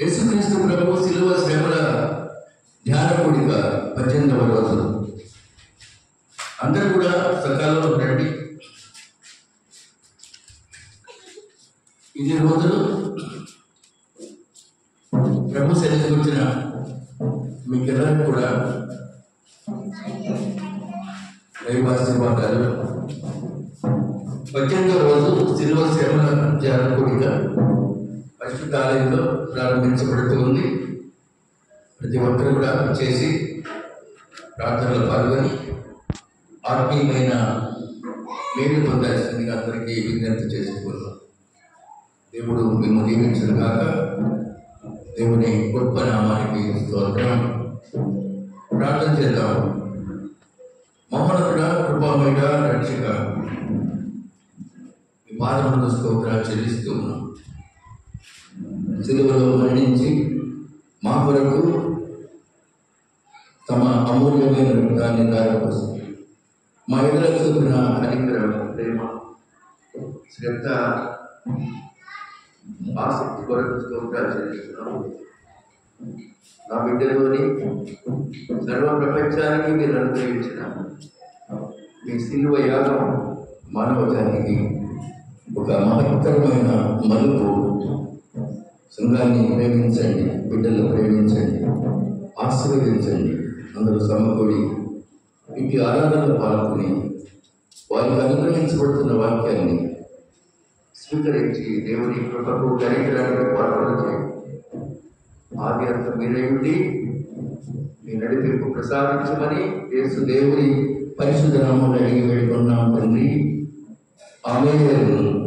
యేసుక్రీస్తు ప్రభు శిలువ శ్రమల ధ్యాన కూడిక 18వ రోజు. అందరూ కూడా సకాలంలో రండి. ఇన్ని రోజులు ప్రభు సన్నిధికి వచ్చిన మీకెల్లరికీ కూడా దైవాశీర్వాదాలు. 18వ రోజు శిలువ శ్రమల ధ్యాన కూడిక పరిశుద్ధ ఆలయంలో ప్రారంభించబడుతూ ఉంది. ప్రతి ఒక్కరు కూడా చేసి ప్రార్థనలో పాల్గొని ఆత్మీయమైన మేలు పొందాల్సిందిగా అందరికీ విజ్ఞప్తి చేసుకున్నాం. దేవుడు మేము దీవించను కాక. దేవుని గొప్ప నామానికి స్తోత్రం. ప్రార్థన చేద్దాం. మహోన్నతుడా, కృపామయుడ, రక్షక, మీ పాదములకు స్తోత్రాలు చెల్లిస్తూ ఉన్నాం. సిలువలో మరణించి మా కొరకు తమ అమూల్యమైన రక్తాన్ని దారిపోసి మా ఎదుర చూపిన కనికరం, ప్రేమ, శ్రద్ధ, ఆసక్తి కొరకు స్తోత్రాలు చెల్లిస్తున్నాము. నా బిడ్డలోని సర్వ ప్రపంచానికి మీరు అనుగ్రహించిన మీ సిలువ యాగం మానవజానికి ఒక మహత్తరమైన మలుపు. సంఘాన్ని ప్రేమించండి, బిడ్డలను ప్రేమించండి, ఆశీర్వదించండి. అందరూ సమకూడి ఇంటి ఆరాధనలో పాల్గొని వారికి అనుగ్రహించబడుతున్న వాక్యాన్ని స్వీకరించి దేవుని కృపకు కనికరానికి పాల్పడితే ఆది అంత మీరే ఉండి మీ నడిపింపు ప్రసాదించమని యేసు దేవుని పరిశుద్ధ నామములో అడిగి వేడుకున్నాం తండ్రి. ఆమేన్.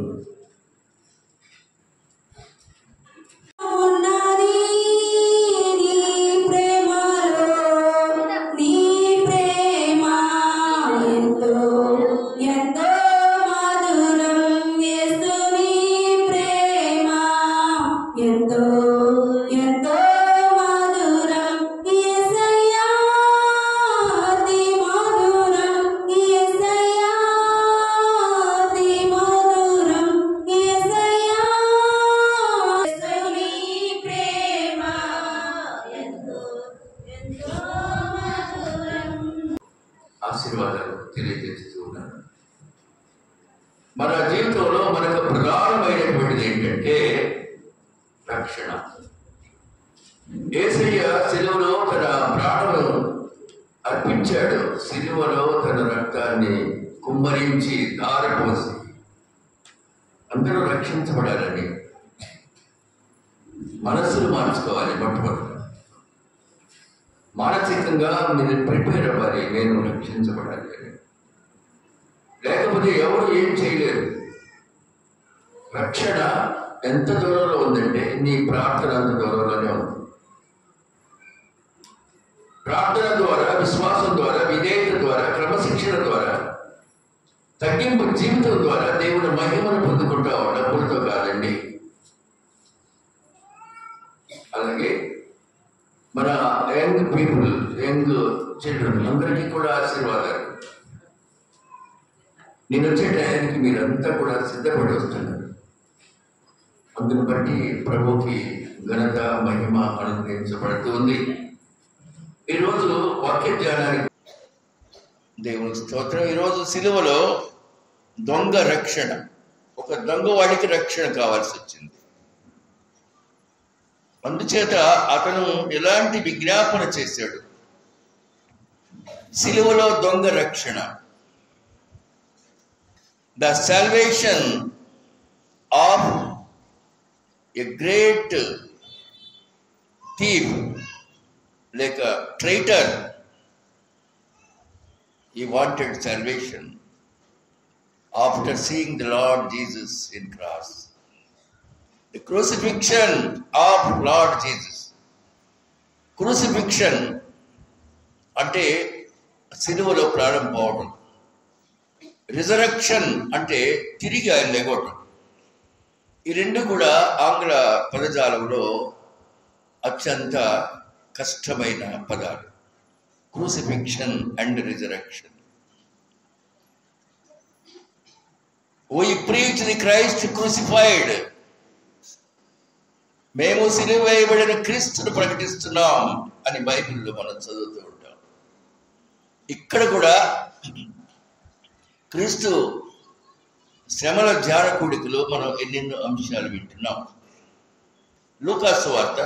ఆశీర్వాదాలు తెలియజేస్తూ ఉన్నాను. మన జీవితంలో మనకు ప్రధానమైనటువంటిది ఏంటంటే రక్షణ. యేసయ్య సిలువలో తన ప్రాణమును అర్పించాడు. సిలువలో తన రక్తాన్ని కుమ్మరించి ధారపోసి అందరూ రక్షించబడాలని మనస్సును మార్చుకోవాలి. మొట్టమొదటి మానసికంగా మీరు ప్రిపేర్ అవ్వాలి. నేను రక్షించబడాలి అని. లేకపోతే ఎవరు ఏం చేయలేరు. రక్షణ ఎంత దూరంలో ఉందంటే నీ ప్రార్థన అంత దూరంలోనే ఉంది. ప్రార్థన ద్వారా, విశ్వాసం ద్వారా, విధేయత ద్వారా, క్రమశిక్షణ ద్వారా, తగ్గింపు జీవితం ద్వారా దేవుని మహిమను పొందుకుంటావు. డబ్బులతో కాదండి. అలాగే మన యంగ్ పీపుల్, యంగ్ చిల్డ్రన్ అందరికీ కూడా ఆశీర్వాదాలు. నేను వచ్చే టయానికి మీరంతా కూడా సిద్ధపడి వస్తున్నారు. అందుని బట్టి ప్రభుకి ఘనత, మహిమ అనుగ్రహించబడుతుంది. ఈరోజు వాక్య ధ్యానానికి దేవుని స్తోత్రం. ఈరోజు సిలువలో దొంగ రక్షణ. ఒక దొంగవాడికి రక్షణ కావాల్సి వచ్చింది. అందుచేత అతను ఎలాంటి విజ్ఞాపన చేశాడు? సిలువలో దొంగ రక్షణ. The salvation of a great thief లేక traitor. He wanted salvation after seeing the Lord Jesus in cross. The crucifixion of Lord Jesus. Crucifixion అంటే సిలువలో ప్రాణం పోవడం. రిజరక్షన్ అంటే తిరిగి ఆయన లేవడం. ఈ రెండు కూడా ఆంగ్ల పదజాలంలో అత్యంత కష్టమైన పదాలు. Crucifixion and resurrection. We preach the Christ crucified. మేము సిలువ వేయబడిన క్రీస్తును ప్రకటిస్తున్నాం అని బైబిల్లో మనం చదువుతూ ఉంటాం. ఇక్కడ కూడా క్రీస్తు శ్రమల ధ్యాన కూడికలో మనం ఎన్నెన్నో అంశాలు వింటున్నాం. లూకా సువార్త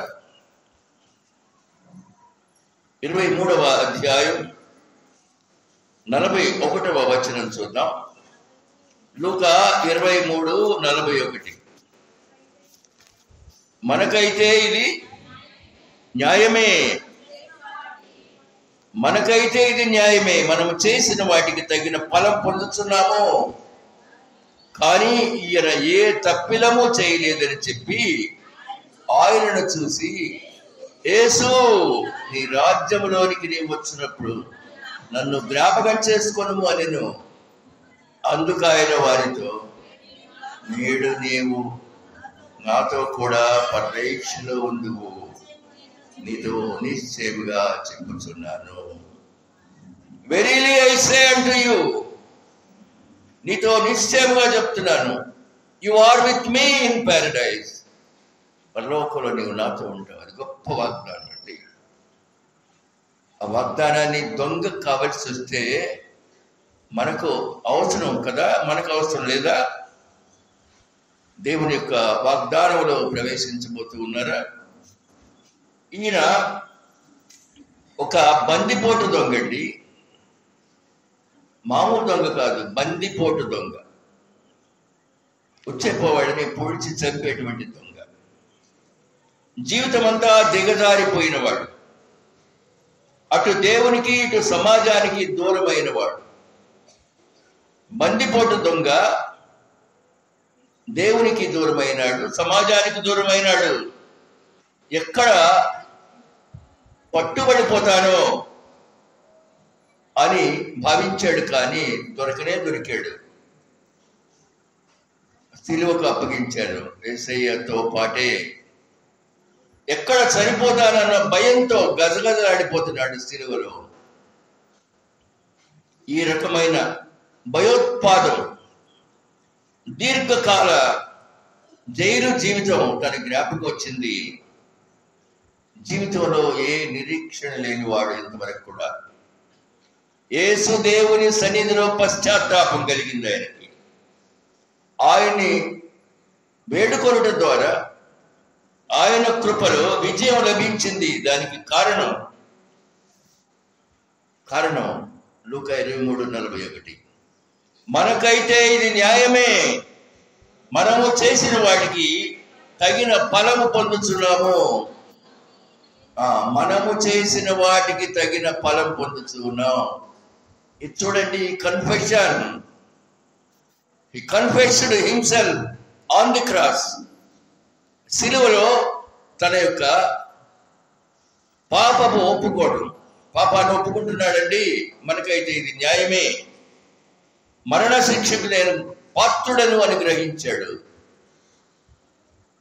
23వ అధ్యాయం 41వ వచనం చూద్దాం. లూకా 23:41. మనకైతే ఇది న్యాయమే, మనకైతే ఇది న్యాయమే, మనము చేసిన వాటికి తగిన ఫలం పొందుతున్నాము. కానీ ఈయన ఏ తప్పిదము చేయలేదని చెప్పి ఆయనను చూసి, యేసు, నీ రాజ్యములోనికి నీవు వచ్చినప్పుడు నన్ను జ్ఞాపకం చేసుకొనుము అనెను. అందుకు ఆయన వారితో, నేడు నీవు నాతో కూడా పరదేశంలో ఉండువు, నీతో నిశ్చయముగా చెప్పుచున్నాను. Verily I say unto you, నీతో నిశ్చయముగా చెప్తున్నాను, you are with me in paradise, పరలోకంలో నీవు నాతో ఉంటావు. అది గొప్ప వాగ్దానం అండి. ఆ వాగ్దానాన్ని దొంగ కావాల్సి వస్తే మనకు అవసరం కదా, మనకు అవసరం లేదా? దేవుని యొక్క వాగ్దానంలో ప్రవేశించబోతూ ఉన్నారా? ఈయన ఒక బందిపోటు దొంగండి, మామూలు దొంగ కాదు, బందిపోటు దొంగ, వచ్చేపోవాడిని పొడిచి చంపేటువంటి దొంగ, జీవితం అంతా దిగజారిపోయిన వాడు, అటు దేవునికి ఇటు సమాజానికి దూరమైన వాడు. బందిపోటు దొంగ దేవునికి దూరమైనాడు, సమాజానికి దూరమైనాడు. ఎక్కడ పట్టుబడిపోతానో అని భావించాడు, కానీ దొరికాడు. సిలువకు అప్పగించాడు యేసయ్యతో పాటే. ఎక్కడ చనిపోతానన్న భయంతో గజగజలాడిపోతున్నాడు సిలువలో. ఈ రకమైన భయోత్పాదం, దీర్ఘకాల జైలు జీవితం తన జ్ఞాపకం వచ్చింది. జీవితంలో ఏ నిరీక్షణ లేనివాడు ఇంతవరకు కూడా. యేసు దేవుని సన్నిధిలో పశ్చాత్తాపం కలిగింది ఆయనకి. ఆయన్ని వేడుకొనడం ద్వారా ఆయన కృపలో విజయం లభించింది. దానికి కారణం లూకా 23:41. మనకైతే ఇది న్యాయమే, మనము చేసిన వాటికి తగిన ఫలము పొందుతున్నాము. మనము చేసిన వాటికి తగిన ఫలం పొందుతున్నాం. ఇది చూడండి, confession. He confessed himself on the cross. సిలువలో తన యొక్క పాపాన్ని ఒప్పుకుంటున్నాడండి. మనకైతే ఇది న్యాయమే, మరణ శిక్షకు నేను పాత్రుడను అని గ్రహించాడు.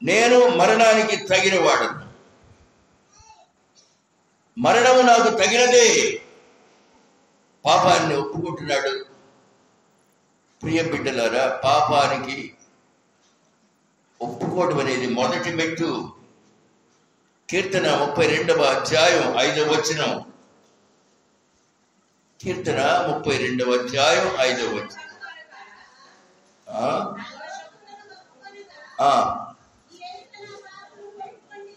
నేను మరణానికి తగిన వాడను, మరణము నాకు తగినదే. పాపాన్ని ఒప్పుకుంటున్నాడు. ప్రియ బిడ్డలారా, పాపానికి ఒప్పుకోవడం అనేది మొదటి మెట్టు. కీర్తన 32వ అధ్యాయం 5వ వచనం. కీర్తన 32వ అధ్యాయం 5వ వచనం.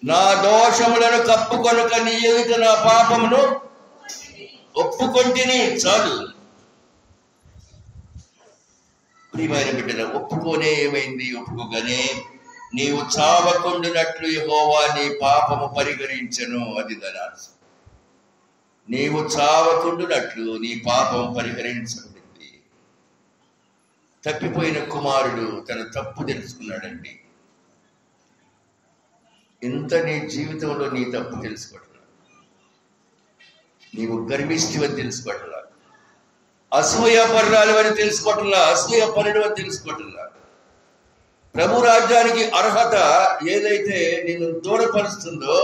నా దోషములను కప్పుకొనక నీ ఎదుట నా పాపమును ఒప్పుకొంటిని. చాలు ప్రియమైన బిడ్డల, ఒప్పుకోనే ఏమైంది? ఒప్పుకోగానే నీవు చావకుండునట్లు యెహోవా నీ పాపము పరిహరించెను. అది దాని నీవు చావకుండునట్లు నీ పాపం పరిహరించబడింది. తప్పిపోయిన కుమారుడు తన తప్పు తెలుసుకున్నాడండి. ఇంత నీ జీవితంలో నీ తప్పు తెలుసుకోవట్లా, నీవు గర్విష్ఠివని తెలుసుకోవట్లా, అసూయపరురాలు అని తెలుసుకోవట్లా, అసూయపరుడు అని తెలుసుకోవట్లా. ప్రభు రాజ్యానికి అర్హత ఏదైతే నిన్ను దూరపరుస్తుందో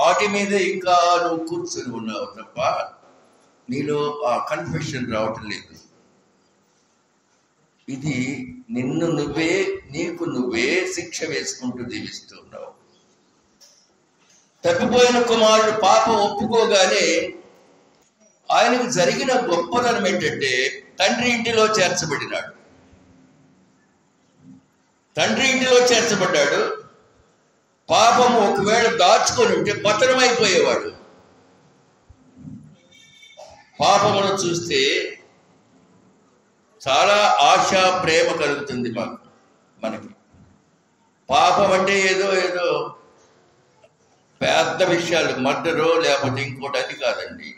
వాటి మీద ఇంకా నువ్వు కూర్చొని ఉన్నావు తప్ప నీలో ఆ కన్ఫెషన్ రావటం లేదు. ఇది నీకు నువ్వే శిక్ష వేసుకుంటూ జీవిస్తూ ఉన్నావు. తప్పిపోయిన కుమారుడు పాపం ఒప్పుకోగానే ఆయనకు జరిగిన గొప్పతనం ఏంటంటే తండ్రి ఇంటిలో చేర్చబడినాడు. తండ్రి ఇంటిలో చేర్చబడ్డాడు. పాపము ఒకవేళ దాచుకొని ఉంటే పతనమైపోయేవాడు. పాపమును చూస్తే చాలా ఆశ ప్రేమ కలుగుతుంది మనకి. పాపం అంటే ఏదో పెద్ద విషయాలు, మర్డరో లేకపోతే ఇంకోటి అది కాదండి.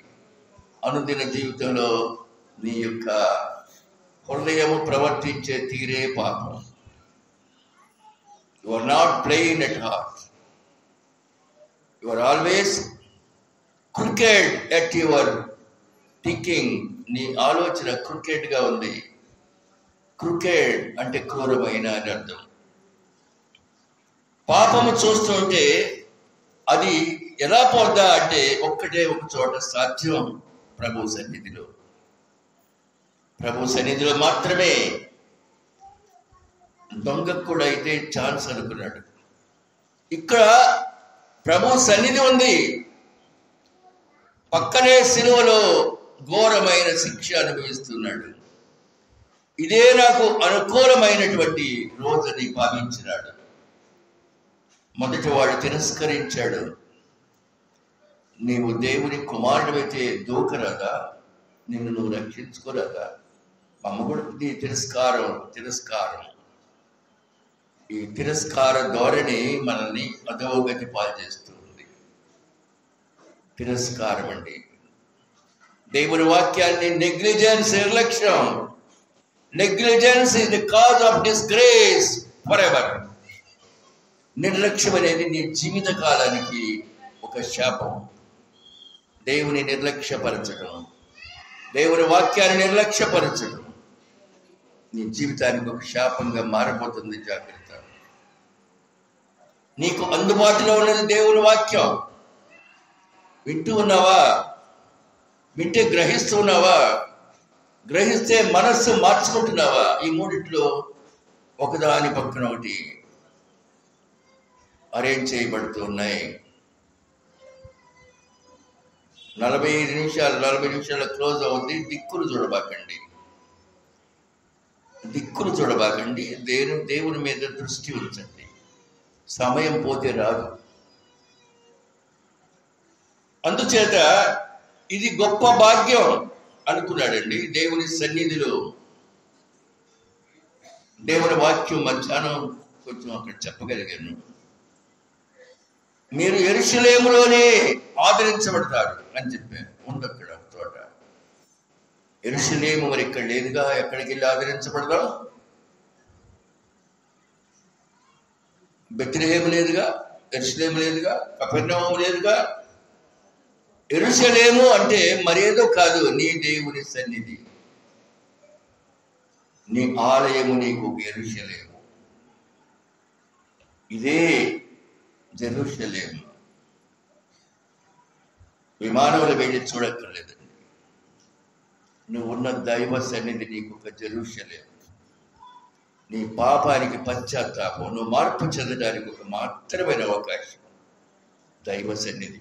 అనుదిన జీవితంలో నీ యొక్క హృదయము ప్రవర్తించే తీరే పాపం. You are not plain at heart. You are always crooked at your thinking. నీ ఆలోచన క్రికెట్గా ఉంది. క్రికెట్ అంటే క్రూరమైన అని అర్థం. పాపము చూస్తుంటే అది ఎలా పోద్దా అంటే ఒక్కటే ఒక చోట సాధ్యం, ప్రభు సన్నిధిలో. ప్రభు సన్నిధిలో మాత్రమే. దొంగకు కూడా అయితే ఛాన్స్ అనుకున్నాడు. ఇక్కడ ప్రభు సన్నిధి ఉంది, పక్కనే సిలువలో ఘోరమైన శిక్ష అనుభవిస్తున్నాడు. ఇదే నాకు అనుకూలమైనటువంటి రోజుని భావించినాడు. మొదటి వాడు తిరస్కరించాడు. నీవు దేవుని కుమారుడివైతే దూకరాదా? నిన్ను నువ్వు రక్షించుకోరాదా? అమ్మగుడి తిరస్కారం. ఈ తిరస్కార ధోరణి మనల్ని అధోగతి పాలు చేస్తుంది. తిరస్కారం అండి. దేవుని వాక్యాన్ని నిర్లక్ష్యం. Negligence is the cause of disgrace for ever. నిర్లక్ష్యం అనేది నీ జీవిత కాలానికి ఒక శాపం. దేవుని నిర్లక్ష్యపరచడం, దేవుని వాక్యాన్ని నిర్లక్ష్యపరచడం నీ జీవితానికి ఒక శాపంగా మారిపోతుంది. జాగ్రత్త. నీకు అందుబాటులో ఉన్నది దేవుని వాక్యం. వింటూ ఉన్నావా? వింటే గ్రహిస్తూ ఉన్నావా? గ్రహిస్తే మనస్సు మార్చుకుంటున్నావా? ఈ మూడిట్లో ఒకదాని పక్కన ఒకటి అరేంజ్ చేయబడుతున్నాయి. 40 నిమిషాలు క్లోజ్ అవుద్ది. దిక్కులు చూడబాకండి. దేవుని మీద దృష్టి ఉంచండి. సమయం పోతే రాదు. అందుచేత ఇది గొప్ప భాగ్యం అనుకున్నాడండి. దేవుని సన్నిధిలో దేవుని వాక్యం మధ్యాహ్నం కొంచెం అక్కడ చెప్పగలిగాను. మీరు యెరూషలేములోనే ఆదరించబడతారు అని చెప్పాను. ఉండక్కడ తోట యెరూషలేము మరి ఇక్కడ లేదుగా. ఎక్కడికి వెళ్ళి ఆదరించబడదాం? బెత్లెహేము లేదుగా, యెరూషలేము లేదుగా, కపెర్నహూము లేదుగా. యెరూషలేము అంటే మరేదో కాదు, నీ దేవుని సన్నిధి, నీ ఆలయము నీకు యెరూషలేము. ఇదే జెరూషలేము. విమానంలో వెళ్ళి చూడక్కర్లేదండి. నువ్వున్న దైవ సన్నిధి నీకు ఒక జెరూషలేము. నీ పాపానికి పశ్చాత్తాపం, నువ్వు మార్పు చెందడానికి ఒక మాత్రమైన అవకాశం దైవ సన్నిధి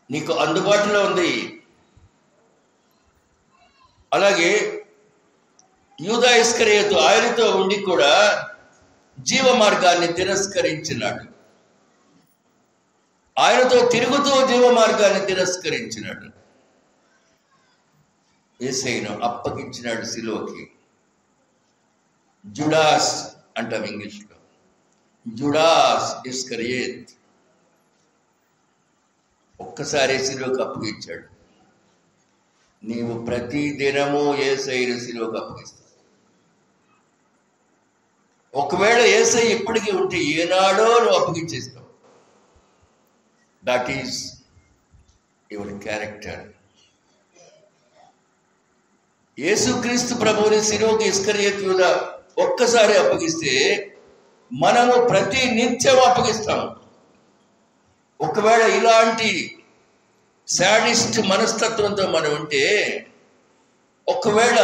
నీకు అందుబాటులో ఉంది. అలాగే యూదా ఇస్కరియోతు ఆయనతో ఉండి కూడా జీవ మార్గాన్ని తిరస్కరించినాడు. ఆయనతో తిరుగుతూ జీవ మార్గాన్ని తిరస్కరించినాడు. యేసయ్యను అప్పగించినాడు సిలువకి. జుడాస్ అంటాం ఇంగ్లీష్లో. జుడాస్ ఇస్కరియోత్ ఒక్కసారి సిలువకు అప్పగించాడు. నీవు ప్రతి దినము యేసయ్యను సిలువకు అప్పగిస్తావు. ఒకవేళ యేసయ్య ఇప్పటికీ ఉంటే ఏనాడో నువ్వు అప్పగించేస్తావు. That is your character. యేసుక్రీస్తు ప్రభువుని సిలువకు ఇస్కరియోతు యూదా ఒక్కసారి అప్పగిస్తే మనము ప్రతి నిత్యం అప్పగిస్తాం. ఒకవేళ ఇలాంటి శాడిస్ట్ మనస్తత్వంతో మనం ఉంటే, ఒకవేళ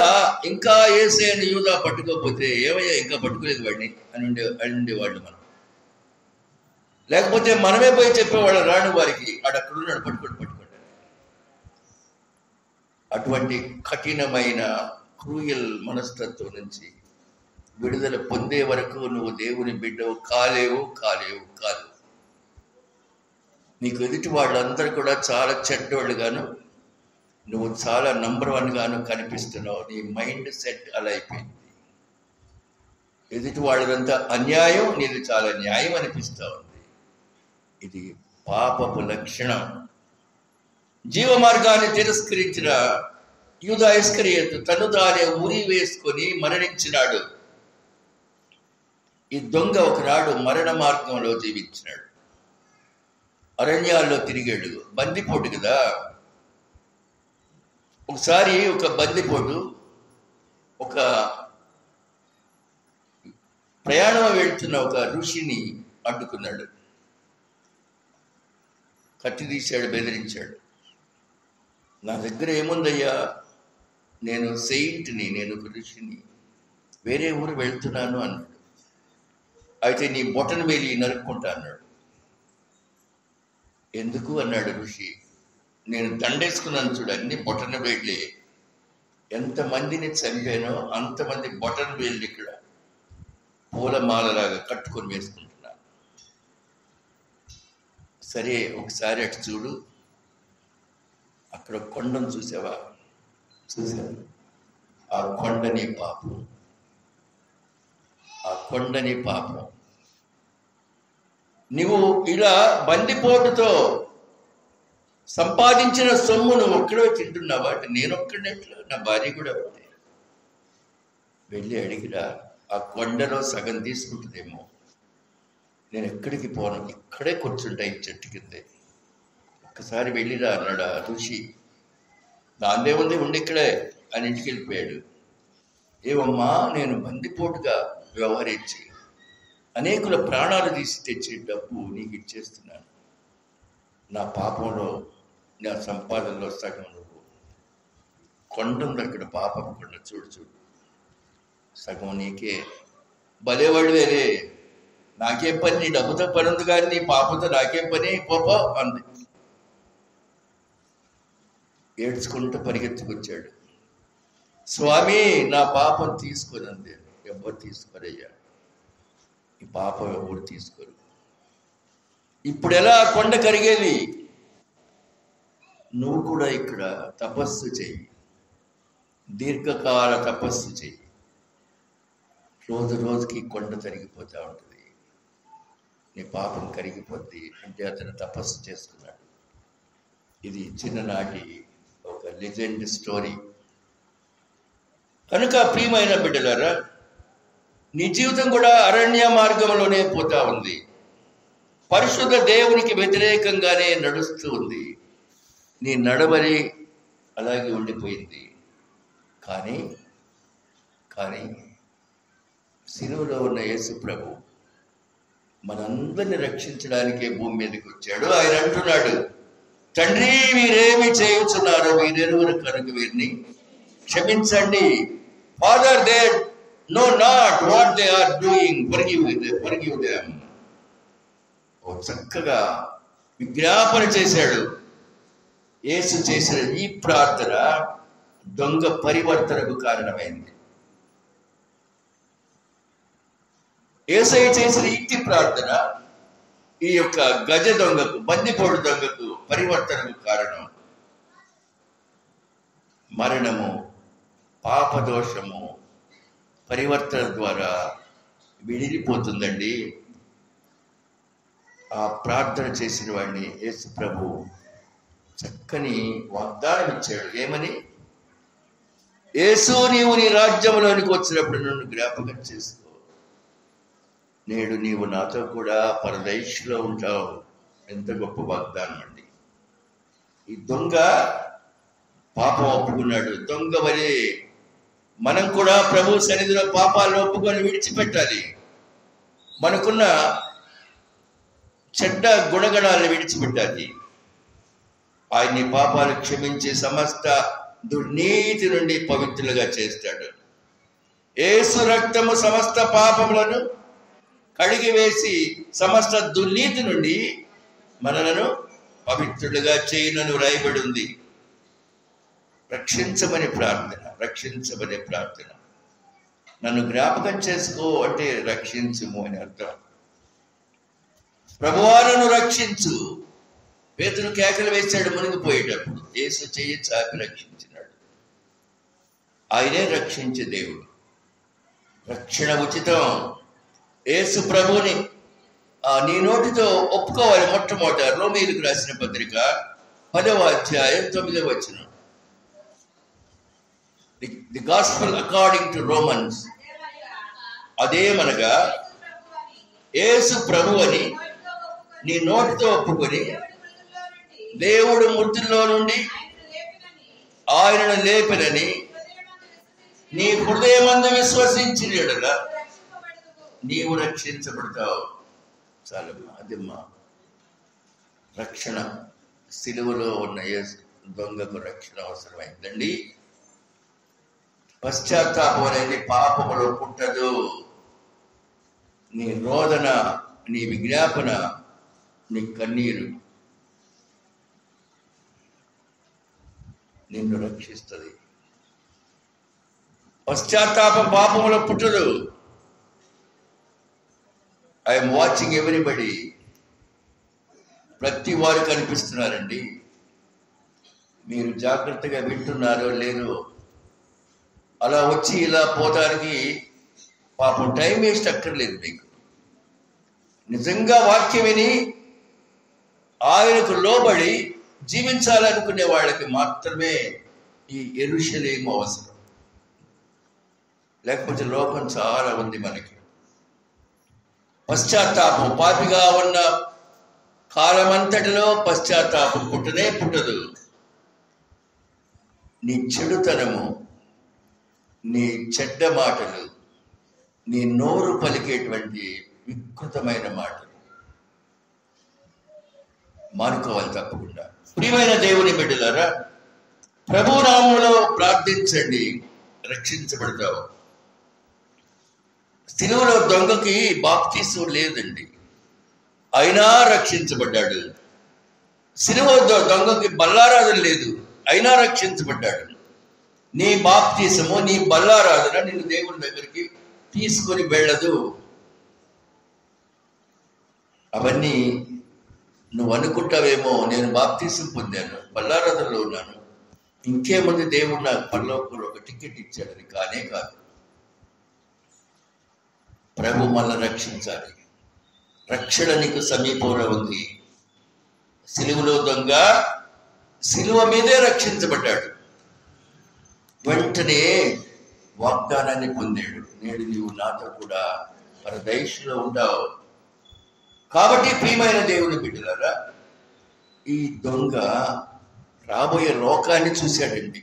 ఇంకా యేసయ్యను యూదా పట్టుకోకపోతే, ఏమయ్యా ఇంకా పట్టుకోలేదు వాడిని అని ఉండేవాళ్ళు మనం. లేకపోతే మనమే పోయి చెప్పేవాళ్ళు రాని వారికి అక్కడున్నాడు, పట్టుకోండి. అటువంటి కఠినమైన క్రూయల్ మనస్తత్వం నుంచి విడుదల పొందే వరకు నువ్వు దేవుని బిడ్డవు కాలేవు. నీకు ఎదుటి వాళ్ళందరూ కూడా చాలా చెడ్డోళ్ళు గాను, నువ్వు చాలా నంబర్ 1 గాను కనిపిస్తున్నావు. నీ మైండ్ సెట్ అలా అయిపోయింది. ఎదుటి వాళ్ళదంతా అన్యాయం, నీది చాలా న్యాయం అనిపిస్తూ ఉంది. ఇది పాపపు లక్షణం. జీవ మార్గాన్ని తిరస్కరించిన యూదా ఇస్కరియోతు తను తానే ఉరి వేసుకొని మరణించినాడు. ఈ దొంగ ఒకనాడు మరణ మార్గంలో జీవించినాడు. అరణ్యాల్లో తిరిగాడు. బందిపోటు కదా. ఒకసారి ఒక బందిపోటు ఒక ప్రయాణం వెళ్తున్న ఒక ఋషిని అడ్డుకున్నాడు. కత్తి తీశాడు, బెదిరించాడు. నా దగ్గర ఏముందయ్యా, నేను సెయింట్ని, నేను ఒక ఋషిని, వేరే ఊరు వెళ్తున్నాను అన్నాడు. అయితే నీ బొటన వేలి నరుక్కుంటా అన్నాడు. ఎందుకు అన్నాడు ఋషి. నేను దండేసుకున్నాను చూడు, అన్ని బొటన వేళ్ళే. ఎంతమందిని చంపానో అంతమంది బొటన వేళ్ళు ఇక్కడ పూలమాలలాగా కట్టుకొని వేసుకుంటున్నాను. సరే ఒకసారి అటు చూడు, అక్కడ కొండను చూసావా? చూశాను. ఆ కొండని పాపం, ఆ కొండని పాపం. నువ్వు ఇలా బందిపోటుతో సంపాదించిన సొమ్ము నువ్వు ఒక్కడే తింటున్నావా? అంటే నేను ఒక్కడెట్లా, నా భార్య కూడా ఉంది. వెళ్ళి అడిగిరా, ఆ కొండలో సగం తీసుకుంటుందేమో. నేను ఎక్కడికి పోను, ఇక్కడే కూర్చుంటా ఈ చెట్టు కిందే. ఒక్కసారి వెళ్ళిరా అన్నాడు ఆ ఋషి. దాందే ఉంది, ఉండి ఇక్కడే అని ఇంటికి వెళ్ళిపోయాడు. ఏమమ్మా, నేను బందిపోటుగా వ్యవహరించి అనేకుల ప్రాణాలు తీసి తెచ్చే డబ్బు నీకు ఇచ్చేస్తున్నాను. నా పాపంలో, నా సంపాదనలో సగం నువ్వు. కొండ ఉంది అక్కడ, పాపం కొండ, చూడు సగం నీకే. భలేవాడు వేరే, నాకేం పని, నీ డబ్బుతో పని ఉంది కానీ నీ పాపంతో నాకేం పని, పోపో అంది. ఏడ్చుకుంటూ పరిగెత్తుకొచ్చాడు. స్వామి, నా పాపం తీసుకొని అంది. ఎవరు తీసుకోరయ్యా, ఈ పాపం ఎవరు తీసుకోరు. ఇప్పుడు ఎలా కొండ కరిగేది? నువ్వు కూడా ఇక్కడ తపస్సు చెయ్యి, దీర్ఘకాల తపస్సు చెయ్యి. రోజు రోజుకి కొండ తరిగిపోతూ ఉంటుంది, నీ పాపం కరిగిపోద్ది అంటే అతను తపస్సు చేసుకున్నాడు. ఇది చిన్ననాటి ఒక లెజెండ్ స్టోరీ. కనుక ప్రియమైన బిడ్డలారా, నీ జీవితం కూడా అరణ్య మార్గంలోనే పోతా ఉంది. పరిశుద్ధ దేవునికి వ్యతిరేకంగానే నడుస్తూ ఉంది. నీ నడవడి అలాగే ఉండిపోయింది. కానీ సిలువలో ఉన్న యేసు ప్రభు మనందరిని రక్షించడానికే భూమి మీదకి వచ్చాడు. ఆయన అంటున్నాడు, తండ్రి, వీరేమి చేయుచున్నారు, వీరెరువురు కనుక వీరిని క్షమించండి. Father, they know not what they are doing, forgive them. ఓ చక్కగా విజ్ఞాపన చేశాడు. యేసు చేసిన ఈ ప్రార్థన దొంగ పరివర్తనకు కారణమైంది. యేసయ్య చేసిన ఇంటి ప్రార్థన ఈ యొక్క గజ దొంగకు, బందిపోటు దొంగకు పరివర్తనకు కారణం. మరణము, పాపదోషము పరివర్తన ద్వారా విడిపోతుందండి. ఆ ప్రార్థన చేసిన వాడిని యేసు ప్రభు చక్కని వాగ్దానం ఇచ్చాడు. ఏమని? యేసు, నీవు నీ రాజ్యంలోనికి వచ్చినప్పుడు నన్ను జ్ఞాపకం చేసుకో. నేడు నీవు నాతో కూడా పరదేశంలో ఉంటావు. ఎంత గొప్ప వాగ్దానం అండి. ఈ దొంగ పాపం ఒప్పుకున్నాడు. దొంగ వలె మనం కూడా ప్రభు సన్నిధిలో పాపాలను ఒప్పుకొని విడిచిపెట్టాలి. మనకున్న చెడ్డ గుణగణాలను విడిచిపెట్టాలి. ఆయన్ని పాపాలు క్షమించి సమస్త దుర్నీతి నుండి పవిత్రులుగా చేస్తాడు. యేసు రక్తము సమస్త పాపములను కడిగి వేసి సమస్త దుర్నీతి నుండి మనలను పవిత్రులుగా చేయనని రాయబడి ఉంది. రక్షించమని ప్రార్థన. నన్ను జ్ఞాపకం చేసుకో అంటే రక్షించుము అని అర్థం. ప్రభువా నన్ను రక్షించు. పేతురు కేకలు వేశాడు మునిగిపోయేటప్పుడు. యేసు చెయ్యి చాపి రక్షించినాడు. ఆయనే రక్షించే దేవుడు. రక్షణ ఉచితం. యేసు ప్రభుని నీ నోటితో ఒప్పుకోవాలి. మొట్టమొదట రోమీయులకు రాసిన పత్రిక 10వ అధ్యాయం 9వ వచనం. The gospel according to Romans. అదేమనగా యేసు ప్రభు అని నీ నోటితో ఒప్పుకొని దేవుడు మృతుల్లో నుండి ఆయనను లేపినని నీ హృదయమందు విశ్వసించిన యెడల నీవు రక్షించబడతావు. చాలమ్మా, అదమ్మా రక్షణ. సిలువలో ఉన్న యేసు దొంగకు రక్షణ అవసరమైందండి. పశ్చాత్తాపం అనేది పాపములో పుట్టదు. నీ రోదన, నీ విజ్ఞాపన, నీ కన్నీరు నిన్ను రక్షిస్తుంది. పశ్చాత్తాపం పాపములో పుట్టదు. I'm watching everybody. ప్రతి వారు కనిపిస్తున్నారండి. మీరు జాగ్రత్తగా వింటున్నారో లేదో. అలా వచ్చి ఇలా పోవడానికి పాపం టైం వేస్ట్ అక్కర్లేదు మీకు. నిజంగా వాక్యం విని ఆయనకు లోబడి జీవించాలనుకునే వాళ్ళకి మాత్రమే ఈ యెరూషలేము అవసరం. లేకపోతే లోకం చాలా ఉంది మనకి. పశ్చాత్తాపం, పాపిగా ఉన్న కాలమంతటిలో పశ్చాత్తాపం పుట్టనే పుట్టదు. నీ చెడుతనము, నీ చెడ్డ మాటలు, నీ నోరు పలికేటువంటి వికృతమైన మాటలు మానుకోవాలి తప్పకుండా. ప్రియమైన దేవుని బిడ్డలారా, ప్రభునామములో ప్రార్థించండి, రక్షించబడతావు. సిలువలో దొంగకి బాప్తీసం లేదండి, అయినా రక్షించబడ్డాడు. సిలువ దొంగకి బల్లారాధన లేదు, అయినా రక్షించబడ్డాడు. నీ బాప్తీసము, నీ బల్లారాధన నిన్ను దేవుని దగ్గరికి తీసుకొని వెళ్ళదు. అవన్నీ నువ్వు అనుకుంటావేమో, నేను బాప్తీసం పొందాను, బల్లారాధనలో ఉన్నాను, ఇంకేముంది దేవుడు నాకు పరలోకంలో ఒక టికెట్ ఇచ్చాడని. కానే కాదు. ప్రభు మనల్ని రక్షించాలి. రక్షణ నీకు సమీపంలో ఉంది. సిలువలో దొంగ సిలువ మీదే రక్షించబడ్డాడు. వెంటనే వాగ్దానాన్ని పొందాడు. నేడు నీవు నాతో కూడా పరదేశంలో ఉంటావు. కాబట్టి ప్రియమైన దేవుని బిడ్డలారా, ఈ దొంగ రాబోయే లోకాన్ని చూశాడండి.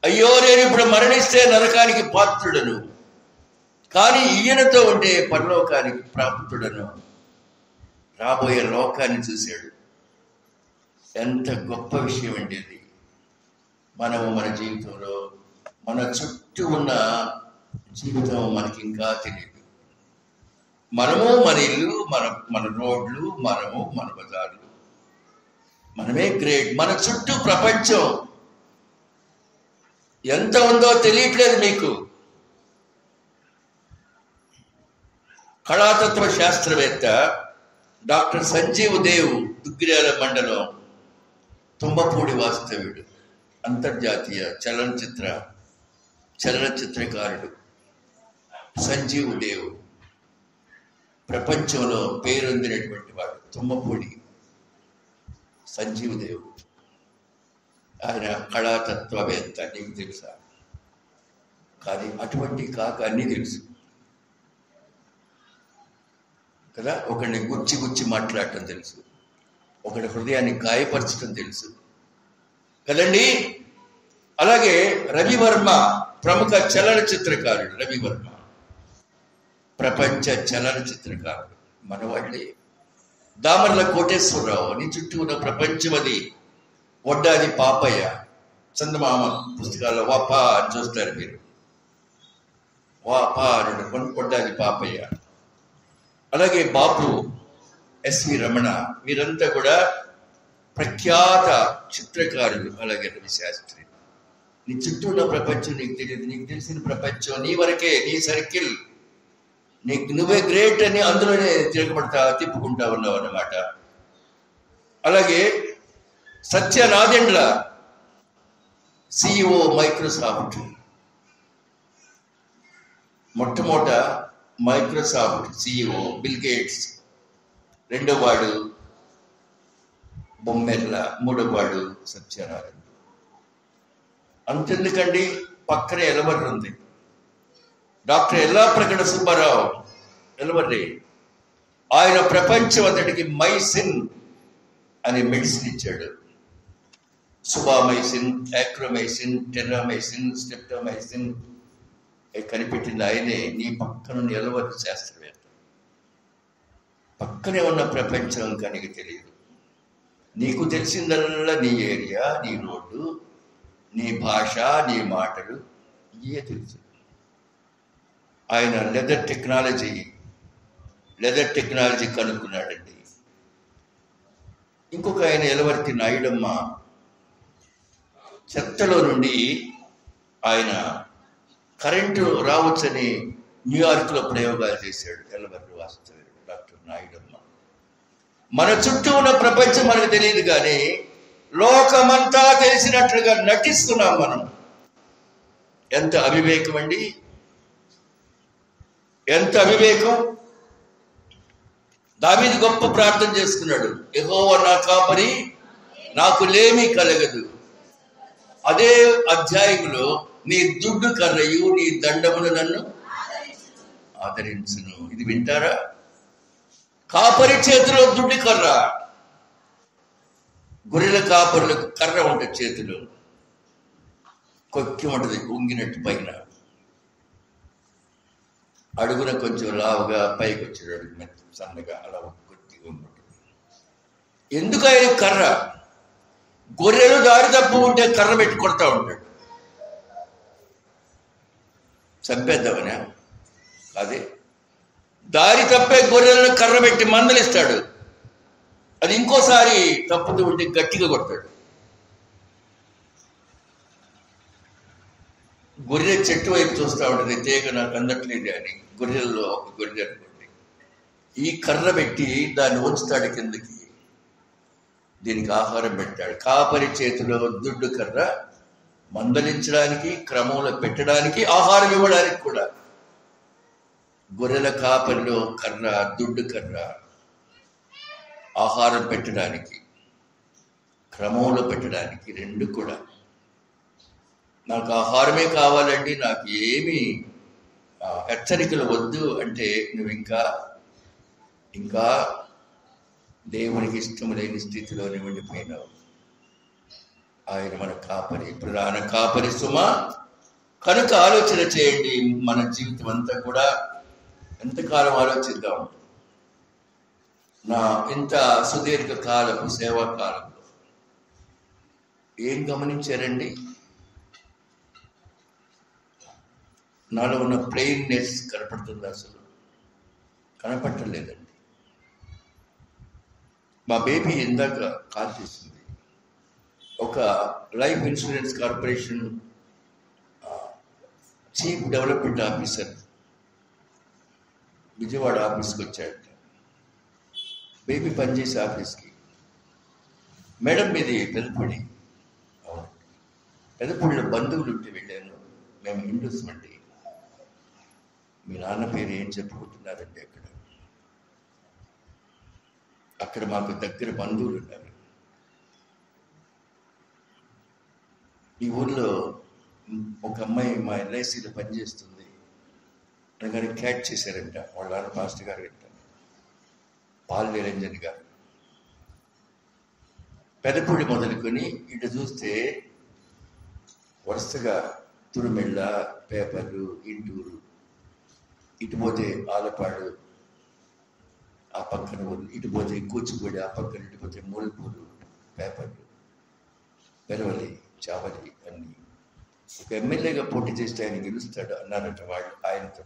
అయ్యో, నేను ఇప్పుడు మరణిస్తే నరకానికి పాత్రుడను, కానీ ఈయనతో ఉంటే పరలోకానికి ప్రాప్తుడను. రాబోయే లోకాన్ని చూశాడు. ఎంత గొప్ప విషయం అండి అది. మనము మన జీవితంలో మన చుట్టూ ఉన్న జీవితం మనకి ఇంకా తెలియదు. మనము మన ఇల్లు, మన రోడ్లు, మనము మన బజార్లు, మనమే గ్రేట్. మన చుట్టూ ప్రపంచం ఎంత ఉందో తెలియట్లేదు మీకు. కళాతత్వ శాస్త్రవేత్త డాక్టర్ సంజీవ్ దేవ్, దుగ్గిరాల మండలం, తుమ్మపూడి వాస్తవ్యుడు, అంతర్జాతీయ చలనచిత్రకారుడు సంజీవ్ దేవ్, ప్రపంచంలో పేరొందినటువంటి వాడు తుమ్మపూడి సంజీవ్ దేవ్. ఆయన కళాతత్వవేత్త, నీకు తెలుసా? కానీ అటువంటి కాక అన్నీ తెలుసు కదా. ఒకడిని గుచ్చి మాట్లాడటం తెలుసు, ఒకడి హృదయాన్ని గాయపరచడం తెలుసు కదండి. అలాగే రవివర్మ, ప్రముఖ చలనచిత్రకారుడు రవివర్మ, ప్రపంచ చలనచిత్రకారుడు, మనవాళ్ళే. దామర్ల కోటేశ్వరరావు, నీ చుట్టూ ఉన్న ప్రపంచం అది. వడ్డాది పాపయ్య, చందమామ పుస్తకాల్లో వాపా అని చూస్తారు మీరు. వాపా అని వడ్డాది పాపయ్య. అలాగే బాపు ఎస్వి రమణ, వీరంతా కూడా ప్రఖ్యాత చిత్రకారులు. అలాగే రవి శాస్త్రి. నీ చుట్టూ ఉన్న ప్రపంచం నీకు తెలియదు, నీకు తెలిసిన ప్రపంచం నీ వరకే, నీ సర్కిల్, నీకు నువ్వే గ్రేట్ అని అందులోనే తిప్పుకుంటా ఉన్నావు అన్నమాట. అలాగే సత్య నాదెండ్ల, CEO మైక్రోసాఫ్ట్. మొట్టమొదట మైక్రోసాఫ్ట్ CEO బిల్ గేట్స్, రెండో వాడు బొమ్మెర్ల, మూడో వాడు సత్యనారాయణ. అంతెందుకండి, పక్కనే ఎలవర్రి ఉంది. డాక్టర్ ఎల్లాప్రగడ సుబ్బారావు ఎలవర్రి. ఆయన ప్రపంచం అంతటికి మైసిన్ అనే మెడిసిన్ ఇచ్చాడు. సుబామైసిన్, యాక్రోమైసిన్, టెర్రామైసిన్, స్టెప్టోమైసిన్ కనిపెట్టింది ఆయనే. నీ పక్కన ఎలవర్రి శాస్త్రవేత్త. పక్కనే ఉన్న ప్రపంచం కనుక తెలియదు. నీకు తెలిసిందల్లా నీ ఏరియా, నీ రోడ్డు, నీ భాష, నీ మాటలు, ఇవే తెలుసు. ఆయన లెదర్ టెక్నాలజీ కనుక్కున్నాడండి. ఇంకొక ఆయన ఎలవర్తి నాయుడమ్మ, చెత్తలో నుండి ఆయన కరెంటు రావచ్చని న్యూయార్క్లో ప్రయోగాలు చేశాడు ఎలవర్తి వాస్తవ్యుడు డాక్టర్ నాయుడమ్మ. మన చుట్టూ ఉన్న ప్రపంచం మనకు తెలియదు, కానీ లోకమంతా తెలిసినట్లుగా నటిస్తున్నాం మనం. ఎంత అవివేకం అండి, ఎంత అవివేకం. దావీదు గొప్ప ప్రార్థన చేసుకున్నాడు, యెహోవా నా కాపరి, నాకు లేమి కలగదు. అదే అధ్యాయంలో నీ దుడ్డు కర్రయు నీ దండములు నన్ను ఆదరించును. ఇది వింటారా? కాపరి చేతిలో దుడ్డు కర్ర. గొర్రెల కాపరులకు కర్ర ఉంటుంది చేతిలో, కొక్కి ఉంటుంది ఉంగినట్టు, పైన అడుగున కొంచెం లావుగా, పైకి వచ్చాడు అడుగు మెత్త సన్నగా, అలా కొద్దిగా ఉంటుంది. ఎందుకు ఆయన కర్ర? గొర్రెలు దారి తప్పు ఉంటే కర్ర పెట్టి కొడతా ఉంటాడు. చంపేద్దామనే అదే దారి తప్పే గొర్రెలను కర్ర పెట్టి మందలిస్తాడు. అది ఇంకోసారి తప్పుతూ ఉంటే గట్టిగా కొడతాడు. గొర్రె చెట్టు వైపు చూస్తూ ఉంటుంది, తీగ నాకు అందట్లేదు అని. గొర్రెల్లో ఒక గొర్రె అనుకోండి, ఈ కర్ర పెట్టి దాన్ని ఉంచుతాడు కిందకి, దీనికి ఆహారం పెట్టాడు. కాపరి చేతిలో దుడ్డు కర్ర, మందలించడానికి, క్రమంలో పెట్టడానికి, ఆహారం ఇవ్వడానికి కూడా. గొర్రెల కాపరిలో కర్ర, దుడ్డు కర్ర, ఆహారం పెట్టడానికి, క్రమంలో పెట్టడానికి, రెండు కూడా. నాకు ఆహారమే కావాలండి, నాకు ఏమి హెచ్చరికలు వద్దు అంటే నువ్వు ఇంకా దేవునికి ఇష్టం లేని స్థితిలోనే ఉండిపోయినావు. ఆయన మన కాపరి, ప్రధాన కాపరి సుమ. కనుక ఆలోచన చేయండి, మన జీవితం అంతా కూడా ఎంతకాలం ఆలోచిద్దాం. నా ఇంత సుదీర్ఘ కాలపు సేవా కాలంలో ఏం గమనించారండి? నాలో ఉన్న ప్లెయిన్నెస్ కనపడుతుంది? అసలు కనపట్టలేదండి. మా బేబీ ఇందాక కాల్ చేసింది. ఒక life insurance corporation chief development officer Vijayawada ఆఫీస్కి వచ్చాడు. బేబీ పనిచేసే ఆఫీస్కి. మేడం మీది పెదపూడి? అవును. పెదపూడిలో బంధువులు ఉంటే వెళ్ళాను. మేము హిందూస్ అండి. మీ నాన్న పేరు ఏం చెప్పుకుంటున్నారండి? అక్కడ మాకు దగ్గర బంధువులు ఉన్నారు. ఈ ఊర్లో ఒక అమ్మాయి మా LICలో పనిచేస్తుంది అనగానే క్యాచ్ చేశారంట వాళ్ళ నాన్న పాస్టర్ గారు అంట, పాల్ నిరంజన్ గారు. పెదపూడి మొదలుకొని ఇటు చూస్తే వరుసగా తురుమెళ్ళ, పేపర్లు, ఇంటూరు, ఇటు పోతే ఆలపాడు, ఆ పక్కన ఊరు, ఇటు పోతే కూచిపూడి, ఆ పక్కన ఇటు పోతే మూలపూరు, పేపర్లు, పెరవలి, చావలి అన్నీ. ఒక ఎమ్మెల్యేగా పోటీ చేస్తే ఆయన గెలుస్తాడు అన్నారట వాళ్ళు ఆయనతో.